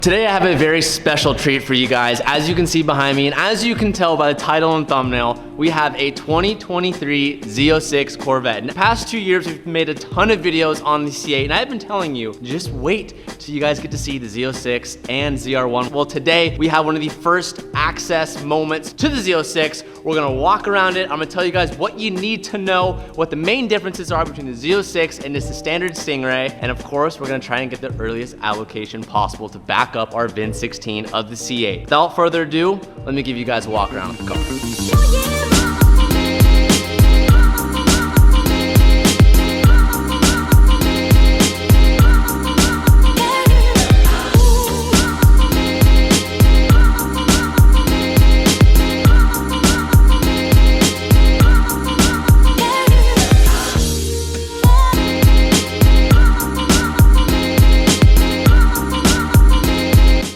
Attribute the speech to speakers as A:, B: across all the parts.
A: Today I have a very special treat for you guys. As you can see behind me, and as you can tell by the title and thumbnail, we have a 2023 Z06 Corvette. In the past 2 years, we've made a ton of videos on the C8, and I've been telling you, just wait till you guys get to see the Z06 and ZR1. Well, today we have one of the first access moments to the Z06. We're gonna walk around it. I'm gonna tell you guys what you need to know, what the main differences are between the Z06 and just the standard Stingray. And of course, we're gonna try and get the earliest allocation possible to back up our VIN 16 of the C8. Without further ado, let me give you guys a walk around the car.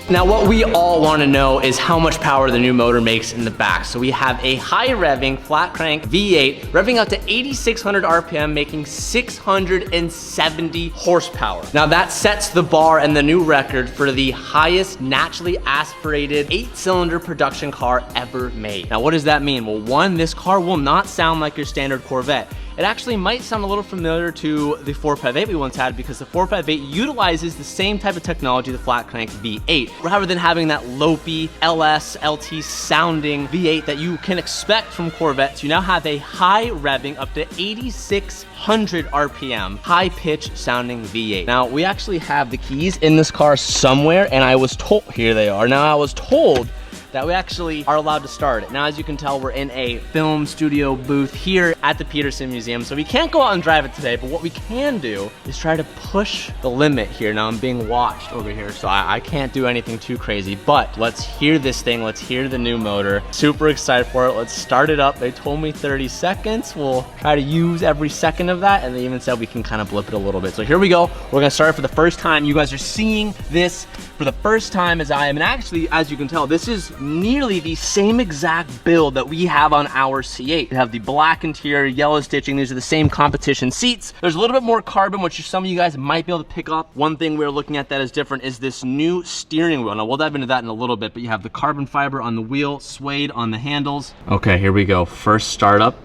A: Now, what we all want to know is how much power the new motor makes in the back. So we have a high revving flat crank V8 revving up to 8,600 RPM, making 670 horsepower. Now that sets the bar and the new record for the highest naturally aspirated 8-cylinder production car ever made. Now, what does that mean? Well, one, this car will not sound like your standard Corvette. It actually might sound a little familiar to the 458 we once had, because the 458 utilizes the same type of technology, the flat crank V8. Rather than having that lopey LS, LT sounding V8 that you can expect from Corvettes, you now have a high revving up to 8,600 RPM, high pitch sounding V8. Now, we actually have the keys in this car somewhere, and I was told, here they are. Now, I was told that we actually are allowed to start it. Now, as you can tell, we're in a film studio booth here at the Peterson Museum, so we can't go out and drive it today, but what we can do is try to push the limit here. Now, I'm being watched over here, so I can't do anything too crazy, but let's hear this thing. Let's hear the new motor. Super excited for it. Let's start it up. They told me 30 seconds. We'll try to use every second of that, and they even said we can kind of blip it a little bit. So here we go. We're gonna start it for the first time. You guys are seeing this for the first time as I am, and actually, as you can tell, this is nearly the same exact build that we have on our C8. We have the black interior, yellow stitching. These are the same competition seats. There's a little bit more carbon, which some of you guys might be able to pick up. One thing we're looking at that is different is this new steering wheel. Now, we'll dive into that in a little bit, but you have the carbon fiber on the wheel, suede on the handles. Okay, here we go. First startup.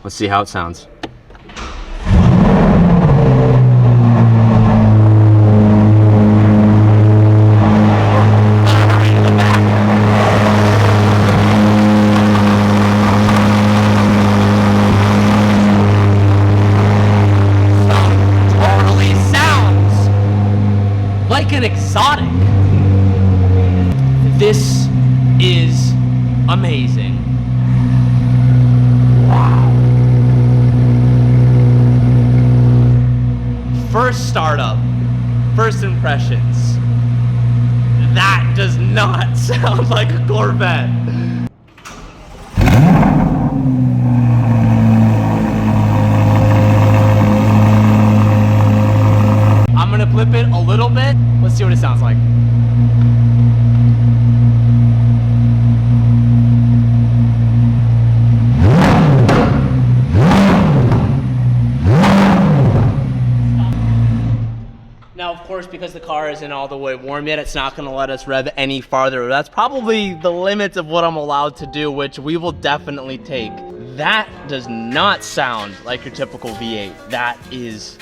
A: Let's see how it sounds. An exotic. This is amazing. Wow. First startup, first impressions. That does not sound like a Corvette. I'm gonna flip it a little bit. Let's see what it sounds like. Now, of course, because the car isn't all the way warm yet, it's not gonna let us rev any farther. That's probably the limits of what I'm allowed to do, which we will definitely take. That does not sound like your typical V8. That is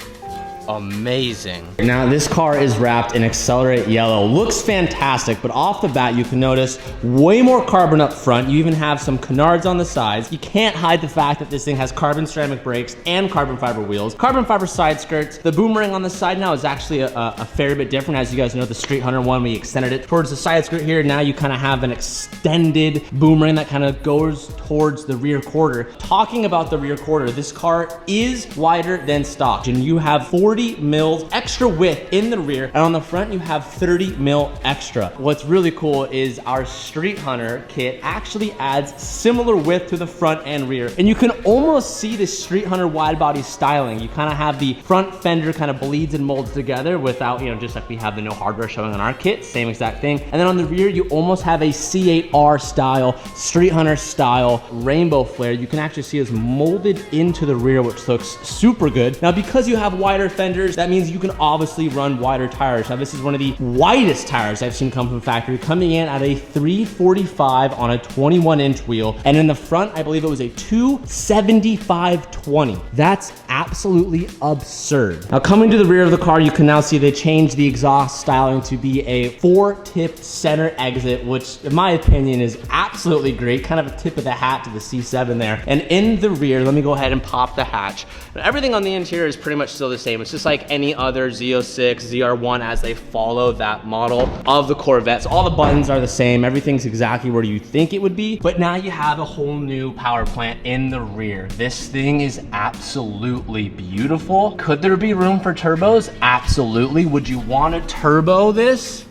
A: amazing. Now, this car is wrapped in Accelerate Yellow. Looks fantastic, but off the bat, you can notice way more carbon up front. You even have some canards on the sides. You can't hide the fact that this thing has carbon ceramic brakes and carbon fiber wheels, carbon fiber side skirts. The boomerang on the side now is actually a fair bit different. As you guys know, the Street Hunter one, we extended it towards the side skirt here. Now you kind of have an extended boomerang that kind of goes towards the rear quarter. Talking about the rear quarter, this car is wider than stock, and you have 40 mils extra width in the rear, and on the front you have 30 mil extra. What's really cool is our Street Hunter kit actually adds similar width to the front and rear, and you can almost see the Street Hunter wide body styling. You kind of have the front fender kind of bleeds and molds together without, you know, just like we have the no hardware showing on our kit, same exact thing. And then on the rear you almost have a C8R style, Street Hunter style rainbow flare. You can actually see it's molded into the rear, which looks super good. Now, because you have wider fenders. That means you can obviously run wider tires. Now this is one of the widest tires I've seen come from factory, coming in at a 345 on a 21-inch wheel. And in the front, I believe it was a 275/20. That's absolutely absurd. Now coming to the rear of the car, you can now see they changed the exhaust styling to be a 4-tip center exit, which in my opinion is absolutely great. Kind of a tip of the hat to the C7 there. And in the rear, let me go ahead and pop the hatch. Now, everything on the interior is pretty much still the same. It's just like any other Z06, ZR1 as they follow that model of the Corvette. So all the buttons are the same. Everything's exactly where you think it would be. But now you have a whole new power plant in the rear. This thing is absolutely beautiful. Could there be room for turbos? Absolutely. Would you want to turbo this?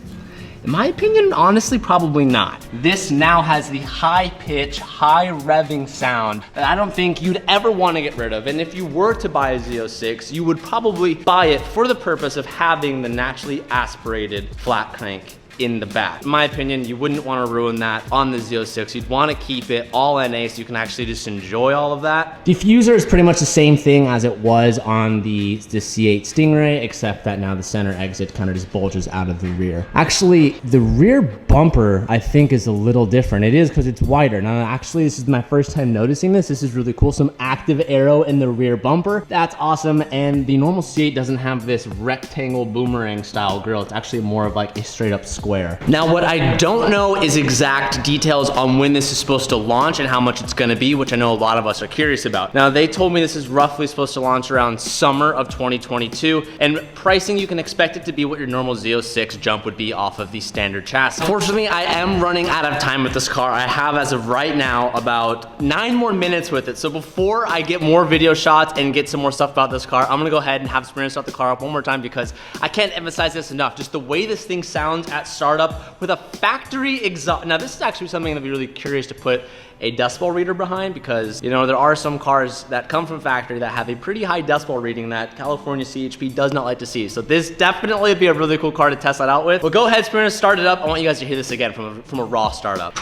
A: In my opinion, honestly, probably not. This now has the high pitch, high revving sound that I don't think you'd ever want to get rid of. And if you were to buy a Z06, you would probably buy it for the purpose of having the naturally aspirated flat crank in the back. In my opinion, you wouldn't want to ruin that on the Z06. You'd want to keep it all NA so you can actually just enjoy all of that. Diffuser is pretty much the same thing as it was on the C8 Stingray, except that now the center exit kind of just bulges out of the rear. Actually, the rear bumper, I think, is a little different. It is because it's wider. Now, actually, this is my first time noticing this. This is really cool. Some active arrow in the rear bumper. That's awesome. And the normal C8 doesn't have this rectangle boomerang style grille. It's actually more of like a straight up square. Now, what I don't know is exact details on when this is supposed to launch and how much it's gonna be, which I know a lot of us are curious about. Now, they told me this is roughly supposed to launch around summer of 2022, and pricing, you can expect it to be what your normal Z06 jump would be off of the standard chassis. Fortunately, I am running out of time with this car. I have, as of right now, about 9 more minutes with it. So before I get more video shots and get some more stuff about this car, I'm gonna go ahead and have Sprinter start the car up one more time because I can't emphasize this enough. Just the way this thing sounds at startup with a factory exhaust. Now this is actually something that I'd be really curious to put a decibel reader behind, because you know there are some cars that come from factory that have a pretty high decibel reading that California CHP does not like to see. So this definitely would be a really cool car to test that out with. But go ahead, Sprinter, start it up. I want you guys to hear this again from a raw startup.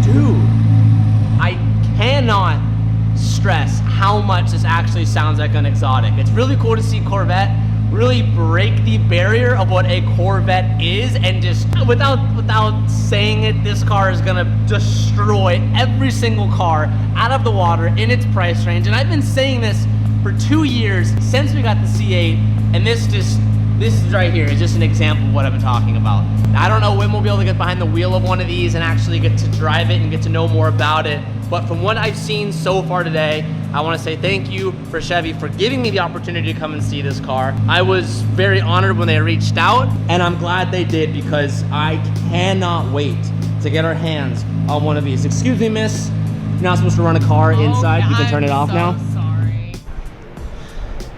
A: Dude, I cannot stress how much this actually sounds like an exotic. It's really cool to see Corvette really break the barrier of what a Corvette is, and just without saying it, this car is gonna destroy every single car out of the water in its price range. And I've been saying this for 2 years since we got the C8, and this right here is just an example of what I've been talking about. I don't know when we'll be able to get behind the wheel of one of these and actually get to drive it and get to know more about it. But from what I've seen so far today, I want to say thank you for Chevy for giving me the opportunity to come and see this car. I was very honored when they reached out, and I'm glad they did because I cannot wait to get our hands on one of these. Excuse me, miss. You're not supposed to run a car inside. You can turn it off now.
B: Sorry.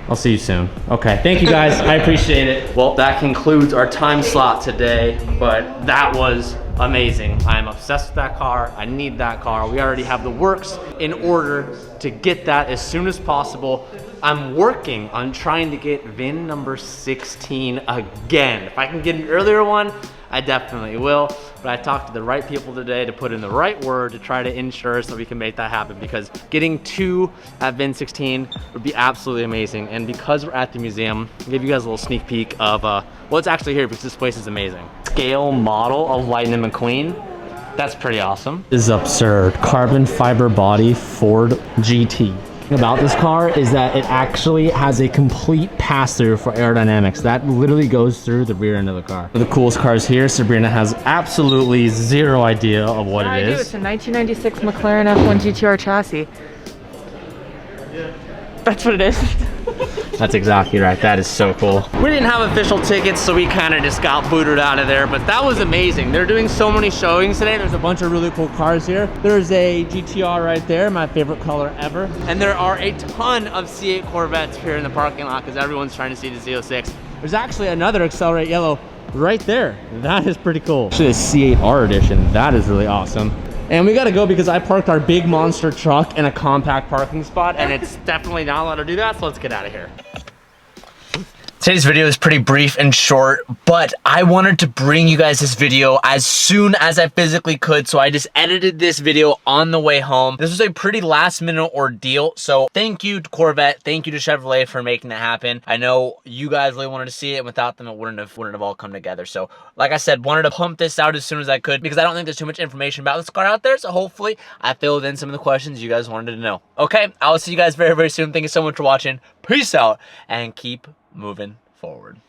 A: I'll see you soon. Okay, thank you guys. I appreciate it. Well, that concludes our time slot today, but that was amazing. I'm obsessed with that car. I need that car. We already have the works in order to get that as soon as possible. I'm working on trying to get VIN number 16 again. If I can get an earlier one, I definitely will. But I talked to the right people today to put in the right word to try to ensure so we can make that happen, because getting 2 at VIN 16 would be absolutely amazing. And because we're at the museum, I'll give you guys a little sneak peek of what's actually here, because this place is amazing. Scale model of Lightning McQueen. That's pretty awesome. This is absurd. Carbon fiber body Ford GT. About this car is that it actually has a complete pass-through for aerodynamics. That literally goes through the rear end of the car. The coolest cars here, Sabrina has absolutely zero idea of what it is.
B: I do. It's a 1996 McLaren F1 GTR chassis. That's what it is.
A: That's exactly right. That is so cool. We didn't have official tickets, so we kind of just got booted out of there, but that was amazing. They're doing so many showings today. There's a bunch of really cool cars here. There's a GTR right there, my favorite color ever. And there are a ton of C8 Corvettes here in the parking lot because everyone's trying to see the Z06. There's actually another Accelerate Yellow right there. That is pretty cool. Actually, the C8 R edition. That is really awesome. And we gotta go because I parked our big monster truck in a compact parking spot, and it's definitely not allowed to do that, so let's get out of here. Today's video is pretty brief and short, but I wanted to bring you guys this video as soon as I physically could, so I just edited this video on the way home. This was a pretty last minute ordeal, so thank you to Corvette, thank you to Chevrolet for making that happen. I know you guys really wanted to see it, and without them it wouldn't have all come together. So like I said, wanted to pump this out as soon as I could because I don't think there's too much information about this car out there, so hopefully I filled in some of the questions you guys wanted to know. Okay, I will see you guys very, very soon. Thank you so much for watching. Peace out, and keep moving forward.